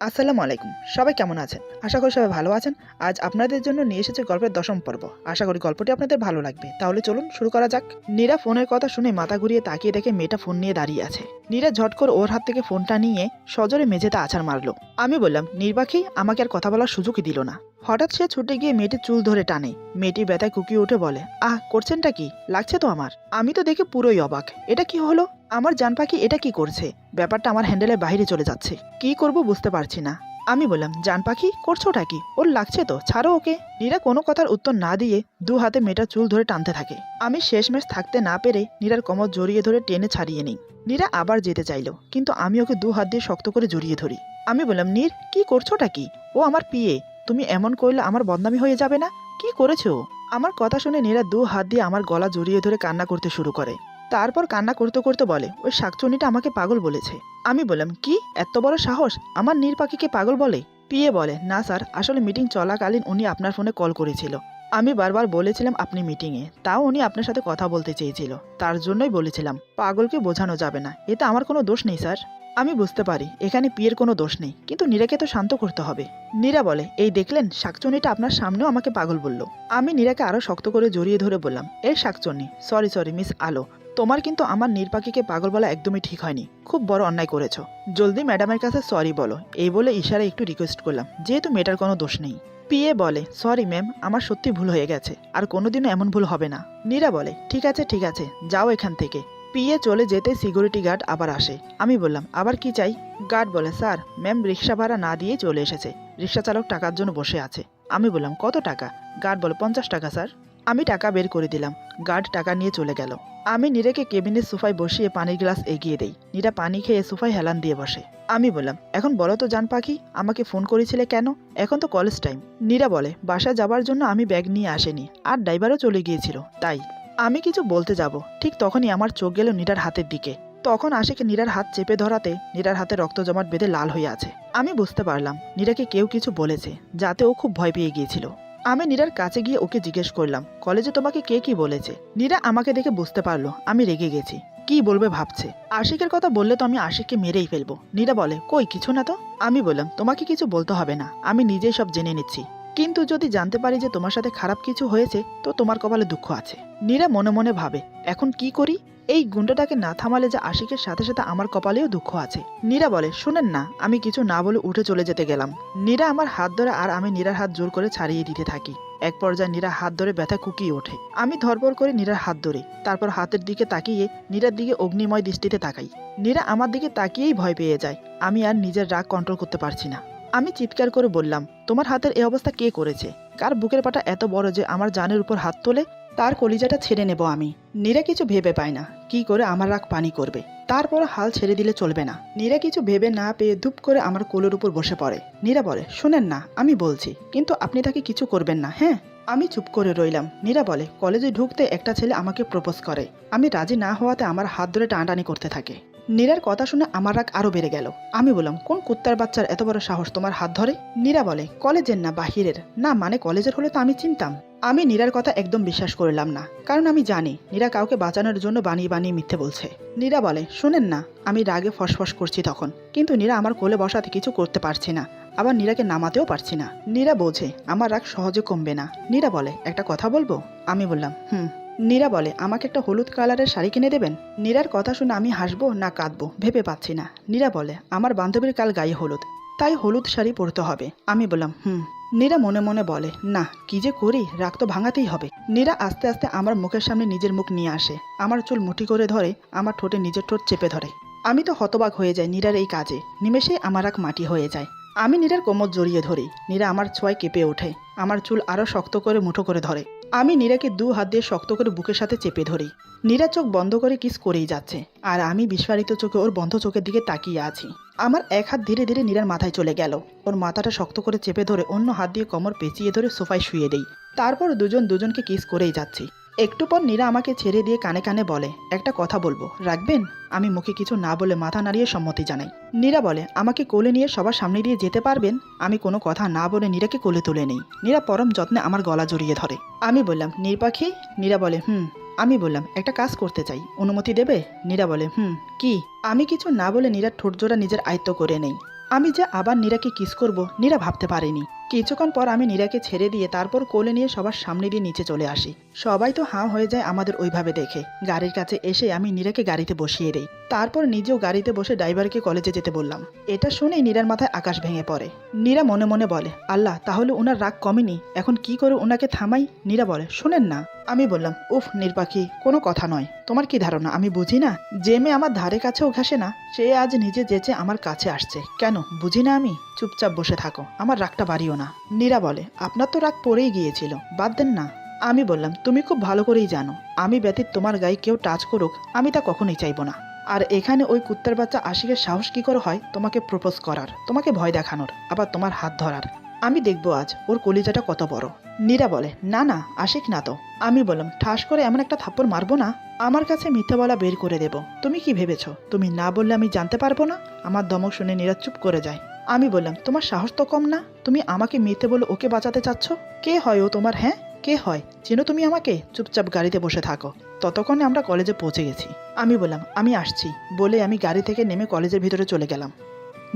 আসসালামু আলাইকুম। সবাই কেমন আছেন? আশা করি সবাই ভালো আছেন। আজ আপনাদের জন্য নিয়ে এসেছি গল্পের ১০ম পর্ব। আশা করি গল্পটি আপনাদের ভালো লাগবে। তাহলে চলুন শুরু করা যাক। নীরা ফোনের কথা শুনে মাথা ঘুরিয়ে তাকিয়ে দেখে মেয়েটা ফোন নিয়ে দাঁড়িয়ে আছে। নীরা ঝট করে ওর হাত থেকে ফোনটা নিয়ে সজোরে মেঝেতে আছাড় মারলো। আমি বললাম, নির্বাকী আমাকে আর কথা বলার সুযোগই দিল না। হঠাৎ সে ছুটে গিয়ে মেয়েটির চুল ধরে টানে। মেয়েটি ব্যথায় কুকিয়ে উঠে বলে, আহ করছেনটা কি? লাগছে তো আমার। আমি তো দেখে পুরোই অবাক। এটা কি হলো? আমার জান পাখি এটা কি করছে? ব্যাপারটা আমার হ্যান্ডেলের বাইরে চলে যাচ্ছে। কি করব বুঝতে পারছি না। আমি বললাম, জান পাখি করছোটা কি? ওর লাগছে তো, ছাড়ো ওকে। নীরা কোনো কথার উত্তর না দিয়ে দু হাতে মেয়েটার চুল ধরে টানতে থাকে। আমি শেষমেশ থাকতে না পেরে নীরার কোমর জড়িয়ে ধরে টেনে ছাড়িয়ে নিই। নীরা আবার যেতে চাইলো, কিন্তু আমি ওকে দু হাত দিয়ে শক্ত করে জড়িয়ে ধরি। আমি বললাম, নীর কি করছোটা কি? ও আমার পিয়ে, তুমি এমন করলে আমার বদনামি হয়ে যাবে না? কি করেছে ও? আমার কথা শুনে নীরা দু হাত দিয়ে আমার গলা জড়িয়ে ধরে কান্না করতে শুরু করে। তারপর কান্না করতে করতে বলে, ওই শাকচুনিটা আমাকে পাগল বলেছে। আমি বললাম, কি এত বড় সাহস? আমার নীর পাখিকে পাগল বলে? পিয়ে বলে, না স্যার, আসলে মিটিং চলাকালীন উনি আপনার ফোনে কল করেছিল। আমি বারবার বলেছিলাম আপনি মিটিংয়ে, তাও উনি আপনার সাথে কথা বলতে চেয়েছিল, তার জন্যই বলেছিলাম। পাগলকে বোঝানো যাবে না, এতে আমার কোনো দোষ নেই স্যার। আমি বুঝতে পারি এখানে পিয়ের কোনো দোষ নেই, কিন্তু নীরাকে তো শান্ত করতে হবে। নীরা বলে, এই দেখলেন, শাকচুনিটা আপনার সামনেও আমাকে পাগল বলল। আমি নীরাকে আরো শক্ত করে জড়িয়ে ধরে বললাম, এই শাকচুনি, সরি মিস আলো, তোমার কিন্তু আমার নির্পাখিকে পাগল বলা একদমই ঠিক হয়নি। খুব বড় অন্যায় করেছ। জলদি ম্যাডামের কাছে সরি বলো। এই বলে ইশারায় একটু রিকোয়েস্ট করলাম, যেহেতু মেয়েটার কোনো দোষ নেই। পিএ বলে, সরি ম্যাম, আমার সত্যি ভুল হয়ে গেছে, আর কোনোদিনও এমন ভুল হবে না। নীরা বলে, ঠিক আছে, যাও এখান থেকে। পিএ চলে যেতে সিকিউরিটি গার্ড আবার আসে। আমি বললাম, আবার কি চাই? গার্ড বলে, স্যার, ম্যাম রিক্সা ভাড়া না দিয়ে চলে এসেছে। রিক্সা চালক টাকার জন্য বসে আছে। আমি বললাম, কত টাকা? গার্ড বলে, 50 টাকা স্যার। আমি টাকা বের করে দিলাম। গার্ড টাকা নিয়ে চলে গেল। আমি নীরাকে কেবিনের সোফায় বসিয়ে পানির গ্লাস এগিয়ে দেই। নীরা পানি খেয়ে সোফায় হেলান দিয়ে বসে। আমি বললাম, এখন বলো তো জান পাখি, আমাকে ফোন করেছিলে কেন? এখন তো কলেজ টাইম। নীরা বলে, বাসা যাবার জন্য আমি ব্যাগ নিয়ে আসেনি, আর ড্রাইভারও চলে গিয়েছিল, তাই। আমি কিছু বলতে যাব, ঠিক তখনই আমার চোখ গেল নীরার হাতের দিকে। তখন আশিকে নীরার হাত চেপে ধরাতে নীরার হাতে রক্ত জমাট বেঁধে লাল হয়ে আছে। আমি বুঝতে পারলাম নীরাকে কেউ কিছু বলেছে, যাতে ও খুব ভয় পেয়ে গিয়েছিল। আমি নীরার কাছে গিয়ে ওকে জিজ্ঞেস করলাম, কলেজে তোমাকে কে কি বলেছে? নীরা আমাকে দেখে বুঝতে পারলো আমি রেগে গেছি। কি বলবে ভাবছে। আশিকের কথা বললে তো আমি আশিককে মেরেই ফেলবো। নীরা বলে, কই কিছু না তো। আমি বললাম, তোমাকে কিছু বলতে হবে না, আমি নিজেই সব জেনে নিচ্ছি। কিন্তু যদি জানতে পারি যে তোমার সাথে খারাপ কিছু হয়েছে, তো তোমার কপালে দুঃখ আছে। নীরা মনে মনে ভাবে, এখন কি করি? এই গুন্ডাটাকে না থামালে যে আশিকের সাথে সাথে আমার কপালেও দুঃখ আছে। নীরা বলে, শুনেন না। আমি কিছু না বলে উঠে চলে যেতে গেলাম। নীরা আমার হাত ধরে, আর আমি নীরার হাত জোর করে ছাড়িয়ে দিতে থাকি। এক পর্যায়ে নীরা হাত ধরে ব্যথা কুকিয়ে ওঠে। আমি ধরপড় করে নীরার হাত ধরি। তারপর হাতের দিকে তাকিয়ে নীরার দিকে অগ্নিময় দৃষ্টিতে তাকাই। নীরা আমার দিকে তাকিয়েই ভয় পেয়ে যায়। আমি আর নিজের রাগ কন্ট্রোল করতে পারছি না। আমি চিৎকার করে বললাম, তোমার হাতের এই অবস্থা কে করেছে? কার বুকের পাটা এত বড় যে আমার জানের উপর হাত তোলে? তার কলিজাটা ছেড়ে নেব আমি। নীরা কিছু ভেবে পায় না কি করে আমার রাগ পানি করবে। তারপর হাল ছেড়ে দিলে চলবে না। নীরা কিছু ভেবে না পেয়ে ধুপ করে আমার কোলের উপর বসে পড়ে। নীরা বলে, শুনেন না, আমি বলছি, কিন্তু আপনি তাকে কিছু করবেন না, হ্যাঁ? আমি চুপ করে রইলাম। নীরা বলে, কলেজে ঢুকতে একটা ছেলে আমাকে প্রপোজ করে। আমি রাজি না হওয়াতে আমার হাত ধরে টানাটানি করতে থাকে। নীরার কথা শুনে আমার রাগ আরো বেড়ে গেল। আমি বললাম, কোন কুত্তার বাচ্চার এত বড় সাহস তোমার হাত ধরে? নীরা বলে, কলেজের না বাহিরের। না মানে কলেজের হলে তো আমি চিনতাম। আমি নীরার কথা একদম বিশ্বাস করলাম না, কারণ আমি জানি নীরা কাউকে বাঁচানোর জন্য বানিয়ে বানিয়ে মিথ্যে বলছে। নীরা বলে, শুনেন না। আমি রাগে ফসফস করছি তখন, কিন্তু নীরা আমার কোলে বসাতে কিছু করতে পারছি না, আবার নীরাকে নামাতেও পারছি না। নীরা বোঝে আমার রাগ সহজে কমবে না। নীরা বলে, একটা কথা বলবো? আমি বললাম, হুম। নীরা বলে, আমাকে একটা হলুদ কালারের শাড়ি কিনে দেবেন? নীরার কথা শুনে আমি হাসবো না কাঁদবো ভেবে পাচ্ছি না। নীরা বলে, আমার বান্ধবীর কাল গায়ে হলুদ, তাই হলুদ শাড়ি পরতে হবে। আমি বললাম, হুম। নীরা মনে মনে বলে, না, কি যে করি, রাগ তো ভাঙাতেই হবে। নীরা আস্তে আস্তে আমার মুখের সামনে নিজের মুখ নিয়ে আসে। আমার চুল মুঠি করে ধরে, আমার ঠোঁটে নিজের ঠোঁট চেপে ধরে। আমি তো হতবাক হয়ে যাই নীরার এই কাজে। নিমেষেই আমার রাগ মাটি হয়ে যায়। আমি নীরার কোমর জড়িয়ে ধরি। নীরা আমার ছোঁয়ায় কেঁপে ওঠে। আমার চুল আরো শক্ত করে মুঠো করে ধরে। আমি নীরাকে দু হাত দিয়ে শক্ত করে বুকের সাথে চেপে ধরি। নীরা চোখ বন্ধ করে কিস করেই যাচ্ছে, আর আমি বিস্ফারিত চোখে ওর বন্ধ চোখের দিকে তাকিয়ে আছি। আমার এক হাত ধীরে ধীরে নীরার মাথায় চলে গেল। ওর মাথাটা শক্ত করে চেপে ধরে অন্য হাত দিয়ে কোমর পেঁচিয়ে ধরে সোফায় শুয়ে দেই। তারপর দুজন দুজনকে কিস করেই যাচ্ছি। একটু পর নীরা আমাকে ছেড়ে দিয়ে কানে কানে বলে, একটা কথা বলবো, রাখবেন? আমি মুখে কিছু না বলে মাথা নাড়িয়ে সম্মতি জানাই। নীরা বলে, আমাকে কোলে নিয়ে সবার সামনে দিয়ে যেতে পারবেন? আমি কোনো কথা না বলে নীরাকে কোলে তুলে নেই। নীরা পরম যত্নে আমার গলা জড়িয়ে ধরে। আমি বললাম, নির্পাখি? নীরা বলে, হুম। আমি বললাম, একটা কাজ করতে চাই, অনুমতি দেবে? নীরা বলে, হুম। কি? আমি কিছু না বলে নীরার ঠোঁটজোড়া নিজের আয়ত্ত করে নেই। আমি যে আবার নীরাকে কিস করব নীরা ভাবতে পারেনি। কিছুক্ষণ পর আমি নীরাকে ছেড়ে দিয়ে তারপর কোলে নিয়ে সবার সামনে দিয়ে নিচে চলে আসি। সবাই তো হাঁ হয়ে যায় আমাদের ওইভাবে দেখে। গাড়ির কাছে এসে আমি নীরাকে গাড়িতে বসিয়ে দেই। তারপর নিজেও গাড়িতে বসে ড্রাইভারকে কলেজে যেতে বললাম। এটা শুনেই নীরার মাথায় আকাশ ভেঙে পড়ে। নীরা মনে মনে বলে, আল্লাহ, তাহলে ওনার রাগ কমেনি, এখন কি করে ওনাকে থামাই? নীরা বলে, শুনেন না। আমি বললাম, উফ নির্পাখি, কোনো কথা নয়। তোমার কি ধারণা আমি বুঝি না? যে মেয়ে আমার ধারে কাছেও ঘাসে না সে আজ নিজে যেচে আমার কাছে আসছে, কেন বুঝি না আমি? চুপচাপ বসে থাকো, আমার রাগটা বাড়িও না। নীরা বলে, আপনার তো রাগ পড়েই গিয়েছিল, বাদ দেন না। আমি বললাম, তুমি খুব ভালো করেই জানো আমি ব্যতীত তোমার গায়ে কেউ টাচ করুক আমি তা কখনোই চাইবো না। আর এখানে ওই কুত্তার বাচ্চা আশিকের সাহস কি করে হয় তোমাকে প্রপোজ করার, তোমাকে ভয় দেখানোর, আবার তোমার হাত ধরার? আমি দেখবো আজ ওর কলিজাটা কত বড়। নীরা বলে, না না, আশিক না তো। আমি বললাম, ঠাস করে এমন একটা থাপ্পড় মারবো না আমার কাছে মিথ্যা বলা বের করে দেব। তুমি কি ভেবেছো তুমি না বললে আমি জানতে পারবো না? আমার ধমক শুনে নীরা চুপ করে যায়। আমি বললাম, তোমার সাহস তো কম না, তুমি আমাকে মিথ্যে বলে ওকে বাঁচাতে চাচ্ছ? কে হয় ও তোমার? হ্যাঁ, কে হয়? চেনো তুমি আমাকে? চুপচাপ গাড়িতে বসে থাকো। ততক্ষণে আমরা কলেজে পৌঁছে গেছি। আমি বললাম, আমি আসছি বলে আমি গাড়ি থেকে নেমে কলেজের ভিতরে চলে গেলাম।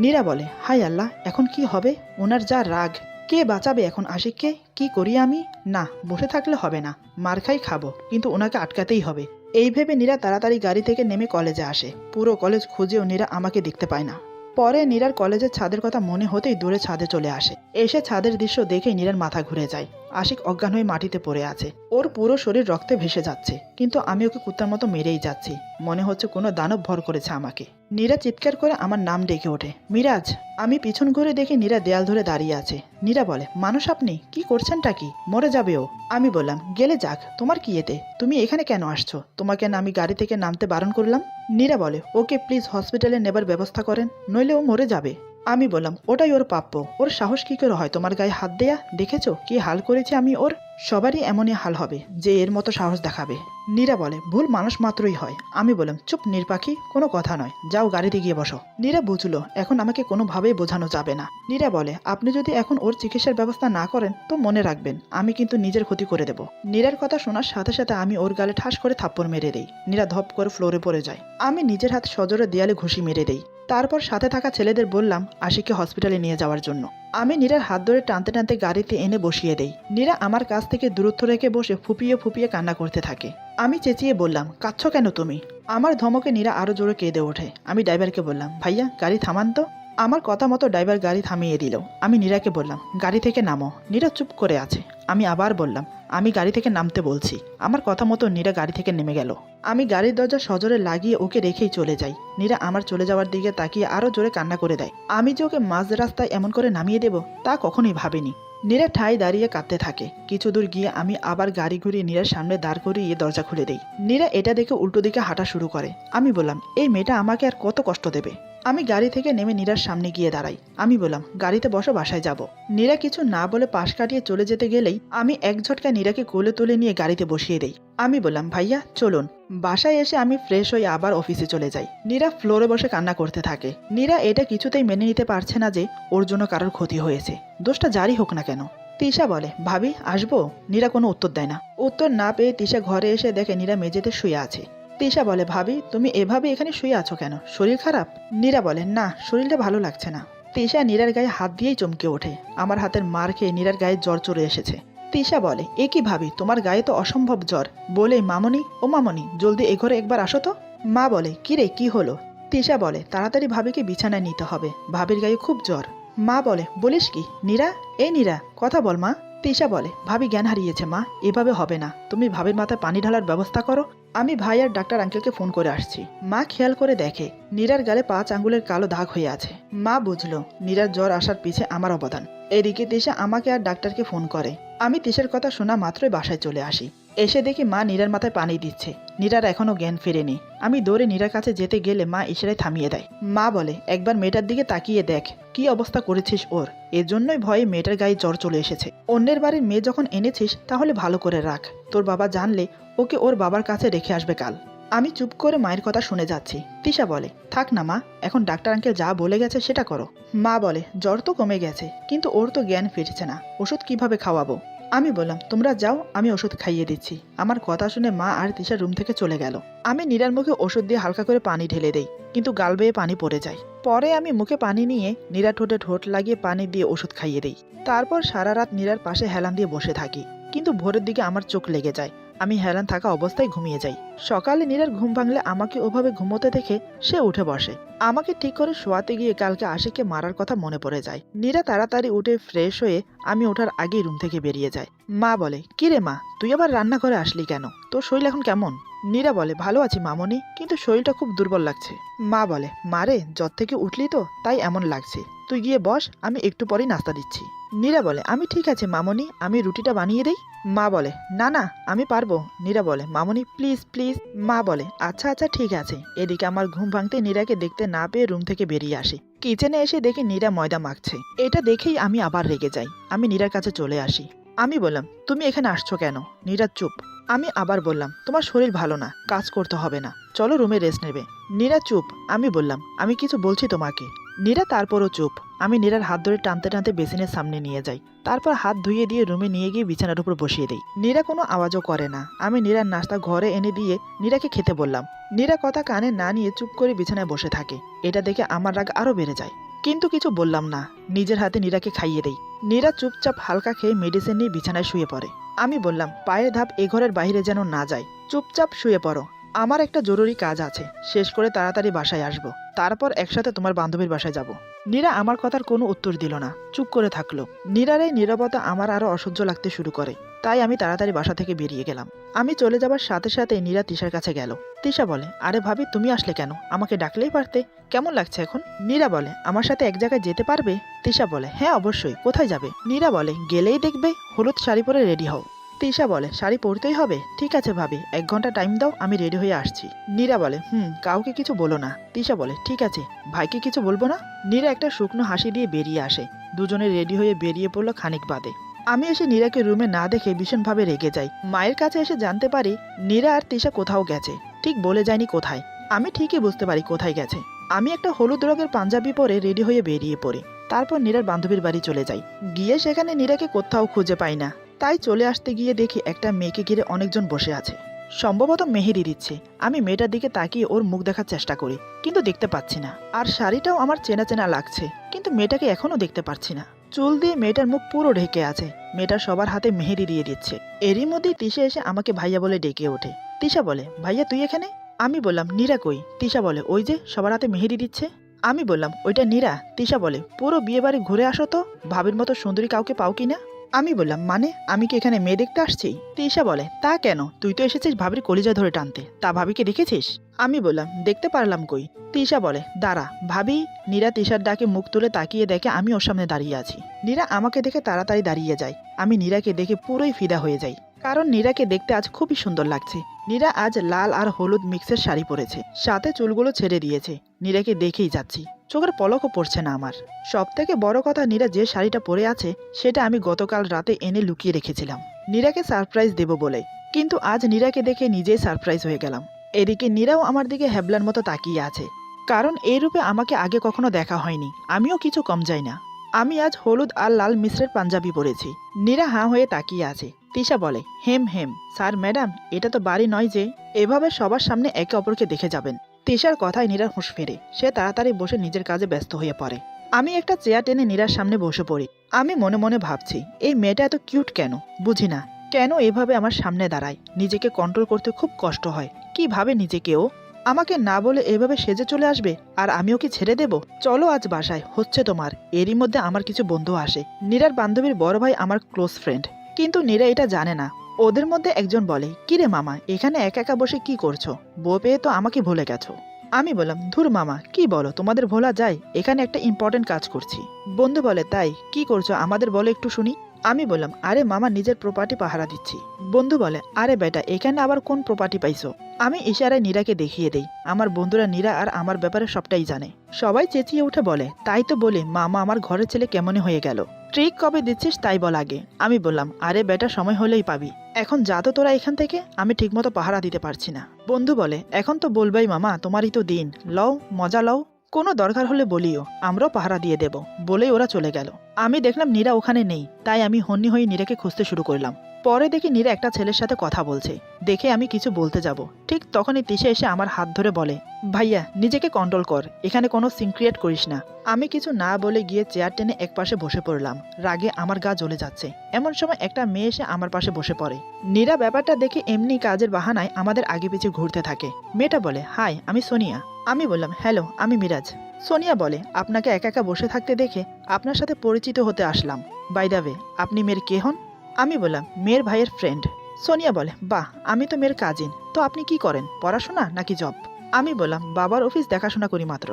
নীরা বলে, হাই আল্লাহ, এখন কি হবে? ওনার যা রাগ, কে বাঁচাবে এখন আশিককে? কি করি আমি? না, বসে থাকলে হবে না, মার খাই খাবো, কিন্তু ওনাকে আটকাতেই হবে। এই ভেবে নীরা তাড়াতাড়ি গাড়ি থেকে নেমে কলেজে আসে। পুরো কলেজ খুঁজেও নীরা আমাকে দেখতে পায় না। পরে নীরার কলেজের ছাদের কথা মনে হতেই দূরে ছাদে চলে আসে। এসে ছাদের দৃশ্য দেখেই নীরার মাথা ঘুরে যায়। আশিক অজ্ঞান হয়ে মাটিতে পড়ে আছে, ওর পুরো শরীর রক্তে ভেসে যাচ্ছে, কিন্তু আমি ওকে কুত্তার মতো মেরেই যাচ্ছি। মনে হচ্ছে কোনো দানব ভর করেছে আমাকে। নীরা চিৎকার করে আমার নাম ডেকে ওঠে, মিরাজ। আমি পিছন ঘুরে দেখি নীরা দেয়াল ধরে দাঁড়িয়ে আছে। নীরা বলে, মানুষ আপনি কি করছেনটা কি? মরে যাবে ও। আমি বললাম, গেলে যাক, তোমার কি এতে? তুমি এখানে কেন আসছো? তোমাকে না আমি গাড়ি থেকে নামতে বারণ করলাম? নীরা বলে, ওকে প্লিজ হসপিটালে নেবার ব্যবস্থা করেন, নইলে ও মরে যাবে। আমি বললাম, ওটাই ওর প্রাপ্য, ওর সাহস কি করে হয় তোমার গায়ে হাত দেয়া? দেখেছো কি হাল করেছে আমি ওর? সবারই এমনই হাল হবে যে এর মতো সাহস দেখাবে। নীরা বলে, ভুল মানুষ মাত্রই হয়। আমি বললাম, চুপ নির্পাখি, কোনো কথা নয়, যাও গাড়িতে গিয়ে বসো। নীরা বুঝলো এখন আমাকে কোনোভাবেই বোঝানো যাবে না। নীরা বলে, আপনি যদি এখন ওর চিকিৎসার ব্যবস্থা না করেন তো মনে রাখবেন আমি কিন্তু নিজের ক্ষতি করে দেব। নীরার কথা শোনার সাথে সাথে আমি ওর গালে ঠাস করে থাপ্পড় মেরে দেই। নীরা ধপ করে ফ্লোরে পড়ে যায়। আমি নিজের হাত সজোরে দেয়ালে ঘুষি মেরে দেই। তারপর সাথে থাকা ছেলেদের বললাম আশিককে হসপিটালে নিয়ে যাওয়ার জন্য। আমি নীরার হাত ধরে টানতে টানতে গাড়িতে এনে বসিয়ে দেই। নীরা আমার কাছ থেকে দূরত্ব রেখে বসে ফুপিয়ে ফুপিয়ে কান্না করতে থাকে। আমি চেঁচিয়ে বললাম, কাঁদছো কেন তুমি? আমার ধমকে নীরা আরো জোরে কেঁদে ওঠে। আমি ড্রাইভারকে বললাম, ভাইয়া গাড়ি থামান তো। আমার কথা মতো ড্রাইভার গাড়ি থামিয়ে দিল। আমি নীরাকে বললাম, গাড়ি থেকে নামো। নীরা চুপ করে আছে। আমি আবার বললাম, আমি গাড়ি থেকে নামতে বলছি। আমার কথা মতো নীরা গাড়ি থেকে নেমে গেল। আমি গাড়ির দরজা সজোরে লাগিয়ে ওকে রেখেই চলে যাই। নীরা আমার চলে যাওয়ার দিকে তাকিয়ে আরো জোরে কান্না করে দেয়। আমি যে ওকে মাঝ রাস্তায় এমন করে নামিয়ে দেব তা কখনোই ভাবিনি। নীরা ঠাই দাঁড়িয়ে কাঁদতে থাকে। কিছু দূর গিয়ে আমি আবার গাড়ি ঘুরিয়ে নীরার সামনে দাঁড় করিয়ে দরজা খুলে দেই। নীরা এটা দেখে উল্টো দিকে হাঁটা শুরু করে। আমি বললাম, এই মেয়েটা আমাকে আর কত কষ্ট দেবে? আমি গাড়ি থেকে নেমে নীরার সামনে গিয়ে দাঁড়াই। আমি বললাম, গাড়িতে বসো, বাসায় যাব। নীরা কিছু না বলে পাশ কাটিয়ে চলে যেতে গেলেই আমি এক ঝটকা নীরাকে কোলে তুলে নিয়ে গাড়িতে বসিয়ে দেই। আমি বললাম, ভাইয়া চলুন। বাসায় এসে আমি ফ্রেশ হয়ে আবার অফিসে চলে যাই। নীরা ফ্লোরে বসে কান্না করতে থাকে। নীরা এটা কিছুতেই মেনে নিতে পারছে না যে ওর জন্য কারোর ক্ষতি হয়েছে, দোষটা যারই হোক না কেন। তিশা বলে, ভাবি আসবো? নীরা কোনো উত্তর দেয় না। উত্তর না পেয়ে তিশা ঘরে এসে দেখে নীরা মেঝেতে শুয়ে আছে। তিশা বলে, ভাবি তুমি এভাবে এখানে শুয়ে আছো কেন? শরীর খারাপ? নীরা বলে, না, শরীরটা ভালো লাগছে না। তিশা নীরার গায়ে হাত দিয়েই চমকে ওঠে। আমার হাতের মার খেয়ে নীরার গায়ে জ্বর চলে এসেছে। তিশা বলে, এ কি ভাবি, তোমার গায়ে তো অসম্ভব জ্বর। বলে, মামনি, ও মামনি, জলদি এ ঘরে একবার আসো তো। মা বলে, কি রে, কি হলো? তিশা বলে, তাড়াতাড়ি ভাবিকে বিছানায় নিতে হবে, ভাবির গায়ে খুব জ্বর। মা বলে, বলিস কি? নীরা, এই নীরা, কথা বল মা। তিশা বলে, ভাবি জ্ঞান হারিয়েছে মা, এভাবে হবে না, তুমি ভাবির মাথায় পানি ঢালার ব্যবস্থা করো। আমি ভাই আর ডাক্তার আঙ্কেলকে ফোন করে আসছি। মা খেয়াল করে দেখে নীরার গালে 5 আঙ্গুলের কালো দাগ হয়ে আছে। মা বুঝলো নীরার জ্বর আসার পিছে আমার অবদান। এদিকে তিশা আমাকে আর ডাক্তারকে ফোন করে। আমি তিশার কথা শোনা মাত্রই বাসায় চলে আসি। এসে দেখি মা নীরার মাথায় পানি দিচ্ছে। নীরার এখনো জ্ঞান ফেরেনি। আমি দৌড়ে নীরার কাছে যেতে গেলে মা ইশারায় থামিয়ে দেয়। মা বলে, একবার মেয়েটার দিকে তাকিয়ে দেখ কি অবস্থা করেছিস ওর। এজন্যই ভয়ে মেয়েটার গায়ে জ্বর চলে এসেছে। অন্যের বাড়ির মেয়ে যখন এনেছিস তাহলে ভালো করে রাখ, তোর বাবা জানলে ওকে ওর বাবার কাছে রেখে আসবে কাল। আমি চুপ করে মায়ের কথা শুনে যাচ্ছি। তিশা বলে, থাক না মা, এখন ডাক্তার আঙ্কেল যা বলে গেছে সেটা করো। মা বলে, জ্বর তো কমে গেছে, কিন্তু ওর তো জ্ঞান ফিরছে না, ওষুধ কিভাবে খাওয়াবো? আমি বললাম, তোমরা যাও, আমি ওষুধ খাইয়ে দিচ্ছি। আমার কথা শুনে মা আর তিশা রুম থেকে চলে গেল। আমি নীরার মুখে ওষুধ দিয়ে হালকা করে পানি ঢেলে দেই, কিন্তু গাল বেয়ে পানি পড়ে যায়। পরে আমি মুখে পানি নিয়ে নীরা ঠোঁটে ঠোঁট লাগিয়ে পানি দিয়ে ওষুধ খাইয়ে দিই। তারপর সারা রাত নীরার পাশে হেলান দিয়ে বসে থাকি, কিন্তু ভোরের দিকে আমার চোখ লেগে যায়। আমি হেলান থাকা অবস্থায় ঘুমিয়ে যাই। সকালে নীরার ঘুম ভাঙলে আমাকে ওভাবে ঘুমোতে দেখে সে উঠে বসে। আমাকে ঠিক করে শোয়াতে গিয়ে কালকে আশিককে মারার কথা মনে পড়ে যায়। নীরা তাড়াতাড়ি উঠে ফ্রেশ হয়ে আমি ওঠার আগেই রুম থেকে বেরিয়ে যায়। মা বলে, কি রে মা, তুই আবার রান্নাঘরে আসলি কেন? তোর শরীর এখন কেমন? নীরা বলে, ভালো আছি মামনি, কিন্তু শরীরটা খুব দুর্বল লাগছে। মা বলে, মারে জ্বর থেকে উঠলি তো তাই এমন লাগছে, তুই গিয়ে বস, আমি একটু পরেই নাস্তা দিচ্ছি। নীরা বলে, আমি ঠিক আছে মামনি, আমি রুটিটা বানিয়ে দেই। মা বলে, না না আমি পারবো। নীরা বলে, মামনি প্লিজ প্লিজ। মা বলে, আচ্ছা আচ্ছা ঠিক আছে। এদিকে আমার ঘুম ভাঙতে নীরাকে দেখতে না পেয়ে রুম থেকে বেরিয়ে আসি। কিচেনে এসে দেখি নীরা ময়দা মাখছে। এটা দেখেই আমি আবার রেগে যাই। আমি নীরার কাছে চলে আসি। আমি বললাম, তুমি এখানে আসছো কেন? নীরা চুপ। আমি আবার বললাম, তোমার শরীর ভালো না, কাজ করতে হবে না, চলো রুমে রেস্ট নেবে। নীরা চুপ। আমি বললাম, আমি কিছু বলছি তোমাকে। নীরা তারপরও চুপ। আমি নীরার হাত ধরে টানতে টানতে বেসিনের সামনে নিয়ে যাই। তারপর হাত ধুইয়ে দিয়ে রুমে নিয়ে গিয়ে বিছানার উপর বসিয়ে দিই। নীরা কোনো আওয়াজও করে না। আমি নীরার নাস্তা ঘরে এনে দিয়ে নীরাকে খেতে বললাম। নীরা কথা কানে না নিয়ে চুপ করে বিছানায় বসে থাকে। এটা দেখে আমার রাগ আরো বেড়ে যায়, কিন্তু কিছু বললাম না। নিজের হাতে নীরাকে খাইয়ে দেই। নীরা চুপচাপ হালকা খেয়ে মেডিসিন নিয়ে বিছানায় শুয়ে পড়ে। আমি বললাম, পায়ের ধাপ এ ঘরের বাইরে যেন না যায়, চুপচাপ শুয়ে পড়ো। আমার একটা জরুরি কাজ আছে, শেষ করে তাড়াতাড়ি বাসায় আসবো, তারপর একসাথে তোমার বান্ধবীর বাসায় যাব। নীরা আমার কথার কোনো উত্তর দিল না, চুপ করে থাকলো। নীরার এই নীরবতা আমার আরো অসহ্য লাগতে শুরু করে। তাই আমি তাড়াতাড়ি বাসা থেকে বেরিয়ে গেলাম। আমি চলে যাবার সাথে সাথে নীরা তিশার কাছে গেল। তিশা বলে, আরে ভাবি তুমি আসলে কেন? আমাকে ডাকলেই পারতে। কেমন লাগছে এখন? নীরা বলে, আমার সাথে এক জায়গায় যেতে পারবে? তিশা বলে, হ্যাঁ অবশ্যই, কোথায় যাবে? নীরা বলে, গেলেই দেখবে হলুদ শাড়ি পরে রেডি হও। তিশা বলে, শাড়ি পরতেই হবে? ঠিক আছে ভাবি, 1 ঘন্টা টাইম দাও, আমি রেডি হয়ে আসছি। নীরা বলে, কাউকে কিছু বলো না। তিশা বলে, ঠিক আছে। ভাইকে কিছু বলবো না? নীরা একটা শুকনো হাসি দিয়ে বেরিয়ে আসে। দুজনে রেডি হয়ে বেরিয়ে পড়লো খানিক বাদে। আমি এসে নীরাকে রুমে না দেখে ভীষণভাবে রেগে যাই। মায়ের কাছে এসে জানতে পারি নীরা আর তিশা কোথাও গেছে, ঠিক বলে যায়নি কোথায়। আমি ঠিকই বুঝতে পারি কোথায় গেছে। আমি একটা হলুদ রঙের পাঞ্জাবি পরে রেডি হয়ে বেরিয়ে পড়ি। তারপর নীরার বান্ধবীর বাড়ি চলে যাই। গিয়ে সেখানে নীরাকে কোথাও খুঁজে পাই না। তাই চলে আসতে গিয়ে দেখি একটা মেয়েকে ঘিরে অনেকজন বসে আছে, সম্ভবত মেহেদি দিচ্ছে। আমি মেয়েটার দিকে তাকিয়ে ওর মুখ দেখার চেষ্টা করি, কিন্তু দেখতে পাচ্ছি না। আর শাড়িটাও আমার চেনা চেনা লাগছে, কিন্তু মেয়েটাকে এখনো দেখতে পাচ্ছি না। চুল দিয়ে মেয়েটার মুখ পুরো ঢেকে আছে। মেয়েটা সবার হাতে মেহেদি দিয়ে দিচ্ছে। এরই মধ্যে তিশা এসে আমাকে ভাইয়া বলে ডেকে ওঠে। তিশা বলে, ভাইয়া তুই এখানে? আমি বললাম, নীরা কই? তিশা বলে, ওই যে সবার হাতে মেহেদি দিচ্ছে। আমি বললাম, ওইটা নীরা? তিশা বলে, পুরো বিয়ে বাড়ি ঘুরে আসো তো, ভাবির মতো সুন্দরী কাউকে পাও কিনা? আমি বললাম, মানে আমি কি এখানে মেয়ে দেখতে আসছি? তিশা বলে, তা কেন, তুই তো এসেছিস ভাবির কলিজা ধরে টানতে, তা ভাবিকে দেখেছিস? আমি বললাম, দেখতে পারলাম কই। তিশা বলে, দাঁড়া ভাবি। নীরা তিশার ডাকে মুখ তুলে তাকিয়ে দেখে আমি ওর সামনে দাঁড়িয়ে আছি। নীরা আমাকে দেখে তাড়াতাড়ি দাঁড়িয়ে যায়। আমি নীরাকে দেখে পুরোই ফিদা হয়ে যাই, কারণ নীরাকে দেখতে আজ খুবই সুন্দর লাগছে। নীরা আজ লাল আর হলুদ মিক্সের শাড়ি পরেছে, সাথে চুলগুলো ছেড়ে দিয়েছে। নীরাকে দেখেই যাচ্ছি, চোখের পলকও পড়ছে না আমার। সব থেকে বড় কথা, নীরা যে শাড়িটা পরে আছে সেটা আমি গতকাল রাতে এনে লুকিয়ে রেখেছিলাম নীরাকে সারপ্রাইজ দেব বলে, কিন্তু আজ নীরাকে দেখে নিজেই সারপ্রাইজ হয়ে গেলাম। এদিকে নীরাও আমার দিকে হ্যাবলার মতো তাকিয়ে আছে, কারণ এই রূপে আমাকে আগে কখনো দেখা হয়নি। আমিও কিছু কম যাই না। আমি আজ হলুদ আর লাল মিশ্রের পাঞ্জাবি পরেছি। নীরা হাঁ হয়ে তাকিয়ে আছে। তিশা বলে, হেম হেম স্যার ম্যাডাম, এটা তো বাড়ি নয় যে এভাবে সবার সামনে একে অপরকে দেখে যাবেন। তিশার কথায় নীরার হুঁশ ফেরে। সে তাড়াতাড়ি বসে নিজের কাজে ব্যস্ত হয়ে পড়ে। আমি একটা চেয়ার টেনে নীরার সামনে বসে পড়ি। আমি মনে মনে ভাবছি, এই মেয়েটা এত কিউট কেন, বুঝি না কেন এভাবে আমার সামনে দাঁড়ায়। নিজেকে কন্ট্রোল করতে খুব কষ্ট হয়। কি ভাবে নিজেকেও? আমাকে না বলে এভাবে সেজে চলে আসবে, আর আমিও কি ছেড়ে দেব? চলো আজ বাসায়, হচ্ছে তোমার। এরই মধ্যে আমার কিছু বন্ধু আসে। নীরার বান্ধবীর বড় ভাই আমার ক্লোজ ফ্রেন্ড, কিন্তু নীরা এটা জানে না। ওদের মধ্যে একজন বলে, কিরে মামা এখানে একা একা বসে কি করছো? বউ পেয়ে তো আমাকে ভুলে গেছো। আমি বললাম, ধুর মামা কি বলো, তোমাদের ভোলা যায়? এখানে একটা ইম্পর্টেন্ট কাজ করছি। বন্ধু বলে, তাই কি করছো আমাদের বলে একটু শুনি। আমি বললাম, আরে মামা নিজের প্রপার্টি পাহারা দিচ্ছি। বন্ধু বলে, আরে বেটা এখানে আবার কোন প্রপার্টি পাইছো? আমি ইশারায় নীরাকে দেখিয়ে দেই। আমার বন্ধুরা নীরা আর আমার ব্যাপারে সবটাই জানে। সবাই চেঁচিয়ে উঠে বলে, তাই তো বলে মামা আমার ঘরের ছেলে কেমনে হয়ে গেল। ট্রিক কবে দিচ্ছিস তাই বল আগে। আমি বললাম, আরে বেটা সময় হলেই পাবি, এখন যা তো তোরা এখান থেকে, আমি ঠিকমতো পাহারা দিতে পারছি না। বন্ধু বলে, এখন তো বলবাই মামা, তোমারই তো দিন, লও মজা লও, কোনো দরকার হলে বলিও, আমরাও পাহারা দিয়ে দেব। বলেই ওরা চলে গেল। আমি দেখলাম নীরা ওখানে নেই, তাই আমি হন্যি হয়ে নীরাকে খুঁজতে শুরু করলাম। পরে দেখি নীরা একটা ছেলের সাথে কথা বলছে। দেখে আমি কিছু বলতে যাব, ঠিক তখনই তিশা এসে আমার হাত ধরে বলে, ভাইয়া নিজেকে কন্ট্রোল কর, এখানে কোনো সিন ক্রিয়েট করিস না। আমি কিছু না বলে গিয়ে চেয়ার টেনে একপাশে বসে পড়লাম। রাগে আমার গা জ্বলে যাচ্ছে। এমন সময় একটা মেয়ে এসে আমার পাশে বসে পড়ে। নীরা ব্যাপারটা দেখে এমনি কাজের বাহানায় আমাদের আগে পিছে ঘুরতে থাকে। মেয়েটা বলে, হাই আমি সোনিয়া। আমি বললাম, হ্যালো আমি মিরাজ। সোনিয়া বলে, আপনাকে একা একা বসে থাকতে দেখে আপনার সাথে পরিচিত হতে আসলাম। বাই দ্য ওয়ে, আপনি মেয়ের কে হন? আমি বললাম, মেয়ের ভাইয়ের ফ্রেন্ড। সোনিয়া বলে, বাহ, আমি তো মেয়ের কাজিন। তো আপনি কি করেন, পড়াশোনা নাকি জব? আমি বললাম, বাবার অফিস দেখাশোনা করি মাত্র।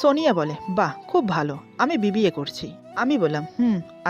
সোনিয়া বলে, বাহ খুব ভালো, আমি বিবিএ করছি। আমি বললাম,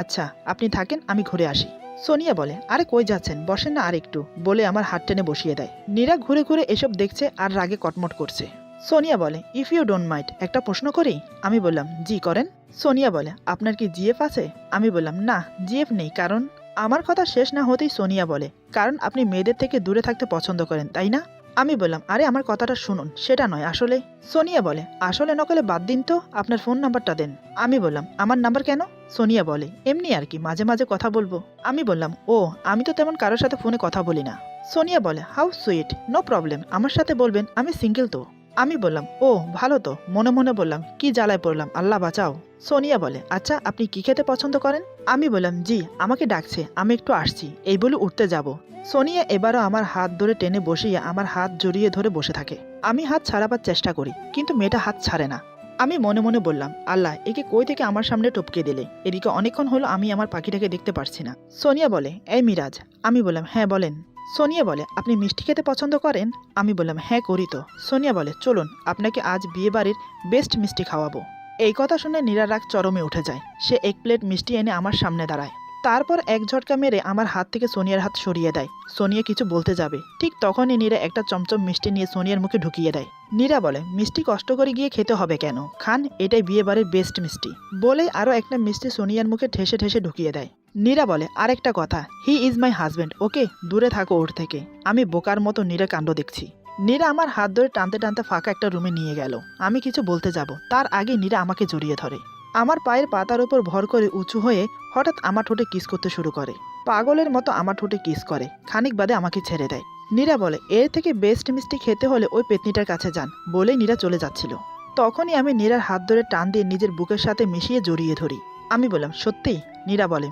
আচ্ছা আপনি থাকেন, আমি ঘুরে আসি। সোনিয়া বলে, আরে কই যাচ্ছেন, বসেন না আর একটু, বলে আমার হাত টেনে বসিয়ে দেয়। নীরা ঘুরে ঘুরে এসব দেখছে আর রাগে কটমট করছে। সোনিয়া বলে, ইফ ইউ ডোন্ট মাইন্ড একটা প্রশ্ন করি? আমি বললাম, জি করেন। সোনিয়া বলে, আপনার কি জিএফ আছে? আমি বললাম, না জিএফ নেই। কারণ? আমার কথা শেষ না হতেই সোনিয়া বলে, কারণ আপনি মেয়েদের থেকে দূরে থাকতে পছন্দ করেন, তাই না? আমি বললাম, আরে আমার কথাটা শুনুন, সেটা নয় আসলে। সোনিয়া বলে, আসলে নকলে বাদ দিন তো, আপনার ফোন নাম্বারটা দেন। আমি বললাম, আমার নাম্বার কেন? সোনিয়া বলে, এমনি আর কি, মাঝে মাঝে কথা বলবো। আমি বললাম, ও আমি তো তেমন কারোর সাথে ফোনে কথা বলি না। সোনিয়া বলে, হাউ সুইট, নো প্রবলেম, আমার সাথে বলবেন, আমি সিঙ্গেল তো। আমি বললাম, ও ভালো তো। মনে মনে বললাম, কি জ্বালায় পড়লাম, আল্লাহ বাঁচাও। সোনিয়া বলে, আচ্ছা আপনি কি খেতে পছন্দ করেন? আমি বললাম, জি আমাকে ডাকছে, আমি একটু আসছি, এই বলে উঠতে যাব। সোনিয়া এবারও আমার হাত ধরে টেনে বসিয়ে আমার হাত জড়িয়ে ধরে বসে থাকে। আমি হাত ছাড়াবার চেষ্টা করি, কিন্তু মেয়েটা হাত ছাড়ে না। আমি মনে মনে বললাম, আল্লাহ একে কই থেকে আমার সামনে টপকে দিলে, এদিকে অনেকক্ষণ হলো আমি আমার পাখিটাকে দেখতে পারছি না। সোনিয়া বলে, এই মিরাজ। আমি বললাম, হ্যাঁ বলেন। সোনিয়া বলে, আপনি মিষ্টি খেতে পছন্দ করেন? আমি বললাম, হ্যাঁ করি তো। সোনিয়া বলে, চলুন আপনাকে আজ বিয়ে বাড়ির বেস্ট মিষ্টি খাওয়াবো। এই কথা শুনে নীরার রাগ চরমে উঠে যায়। সে এক প্লেট মিষ্টি এনে আমার সামনে দাঁড়ায়। তারপর এক ঝটকা মেরে আমার হাত থেকে সোনিয়ার হাত সরিয়ে দেয়। সোনিয়া কিছু বলতে যাবে, ঠিক তখনই নীরা একটা চমচম মিষ্টি নিয়ে সোনিয়ার মুখে ঢুকিয়ে দেয়। নীরা বলে, মিষ্টি কষ্ট করে গিয়ে খেতে হবে কেন, খান, এটাই বিয়ে বাড়ির বেস্ট মিষ্টি। বলে আরও একটা মিষ্টি সোনিয়ার মুখে ঠেসে ঠেসে ঢুকিয়ে দেয়। নীরা বলে, আরেকটা কথা, হি ইজ মাই হাজব্যান্ড, ওকে দূরে থাকো ওর থেকে। আমি বোকার মতো নীরা কাণ্ড দেখছি। নীরা আমার হাত ধরে টানতে টানতে ফাঁকা একটা রুমে নিয়ে গেল। আমি কিছু বলতে যাব, তার আগে নীরা আমাকে জড়িয়ে ধরে। আমার পায়ের পাতার উপর ভর করে উঁচু হয়ে হঠাৎ আমার ঠোঁটে কিস করতে শুরু করে। পাগলের মতো আমার ঠোঁটে কিস করে, খানিক বাদে আমাকে ছেড়ে দেয়। নীরা বলে, এর থেকে বেস্ট মিষ্টি খেতে হলে ওই পেতনিটার কাছে যান, বলেই নীরা চলে যাচ্ছিল। তখনই আমি নীরার হাত ধরে টান দিয়ে নিজের বুকের সাথে মিশিয়ে জড়িয়ে ধরি। আমি বললাম, সত্যি? নীরা বলে,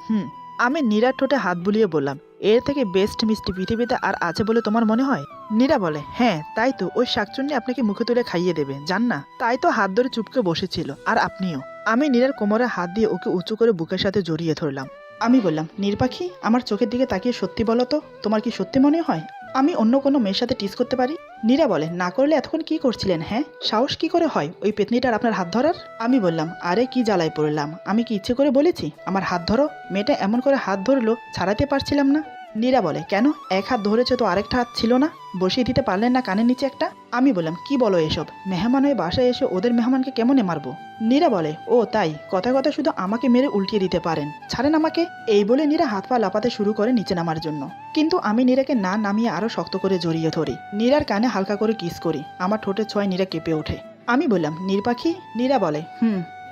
আমি নীরার ঠোঁটে হাত বুলিয়ে বললাম, এর থেকে বেস্ট মিষ্টি পৃথিবীতে আর আছে বলে তোমার মনে হয়? নীরা বলে, হ্যাঁ তাই তো, ওই শাকচুন্নি আপনাকে মুখে তুলে খাইয়ে দেবে, জান না? তাই তো হাত ধরে চুপকে বসেছিল, আর আপনিও। আমি নীরার কোমরে হাত দিয়ে ওকে উঁচু করে বুকের সাথে জড়িয়ে ধরলাম। আমি বললাম, নীর পাখি, আমার চোখের দিকে তাকিয়ে সত্যি বলো তো, তোমার কি সত্যি মনে হয় আমি অন্য কোনো মেয়ের সাথে টিস করতে পারি? নীরা বলে, না করলে এতক্ষণ কি করছিলেন? হ্যাঁ, সাহস কি করে হয় ওই পেতনিটার আপনার হাত ধরার? আমি বললাম, আরে কি জ্বালায় পড়লাম, আমি কি ইচ্ছে করে বলেছি আমার হাত ধরো? মেয়েটা এমন করে হাত ধরলো, ছাড়াতে পারছিলাম না। নীরা বলে, কেন, এক হাত ধরেছে তো আরেকটা হাত ছিল না, বসিয়ে দিতে পারলেন না কানের নিচে একটা? আমি বললাম, কি বলো এসব, মেহমান হয়ে বাসায় এসে ওদের মেহমানকে কেমনে মারবো? নীরা বলে, ও তাই, কথা কথা শুধু আমাকে মেরে উল্টিয়ে দিতে পারেন, ছাড়েন আমাকে। এই বলে নীরা হাত পা লাপাতে শুরু করে নিচে নামার জন্য, কিন্তু আমি নীরাকে না নামিয়ে আরো শক্ত করে জড়িয়ে ধরি। নীরার কানে হালকা করে কিস করি, আমার ঠোঁটের ছোঁয়ায় নীরা কেঁপে ওঠে। আমি বললাম, নীর পাখি? নীরা বলে,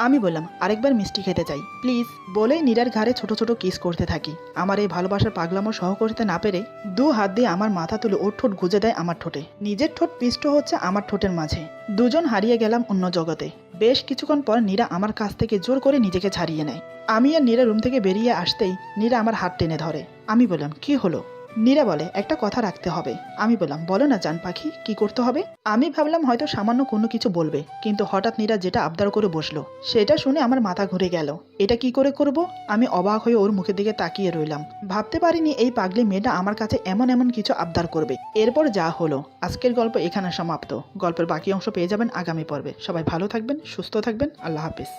আমি বললাম, আরেকবার মিষ্টি খেতে চাই প্লিজ, বলেই নীরার ঘাড়ে ছোট ছোট কিস করতে থাকি। আমার এই ভালোবাসার পাগলামো সহ করতে না পেরে দু হাত দিয়ে আমার মাথা তুলে ওর ঠোঁট গুজে দেয় আমার ঠোঁটে, নিজের ঠোঁট পিষ্ট হচ্ছে আমার ঠোঁটের মাঝে। দুজন হারিয়ে গেলাম অন্য জগতে। বেশ কিছুক্ষণ পর নীরা আমার কাছ থেকে জোর করে নিজেকে ছাড়িয়ে নেয়। আমি আর নীরা রুম থেকে বেরিয়ে আসতেই নীরা আমার হাত টেনে ধরে। আমি বললাম, কি হলো? নীরা বলে, একটা কথা রাখতে হবে। আমি বললাম, বলো না জান পাখি, কি করতে হবে? আমি ভাবলাম হয়তো সামান্য কোনো কিছু বলবে, কিন্তু হঠাৎ নীরা যেটা আবদার করে বসলো, সেটা শুনে আমার মাথা ঘুরে গেল। এটা কি করে করব? আমি অবাক হয়ে ওর মুখের দিকে তাকিয়ে রইলাম। ভাবতে পারিনি এই পাগলি মেয়েটা আমার কাছে এমন এমন কিছু আবদার করবে। এরপর যা হলো। আজকের গল্প এখানে সমাপ্ত। গল্পের বাকি অংশ পেয়ে যাবেন আগামী পর্বে। সবাই ভালো থাকবেন, সুস্থ থাকবেন, আল্লাহ হাফিজ।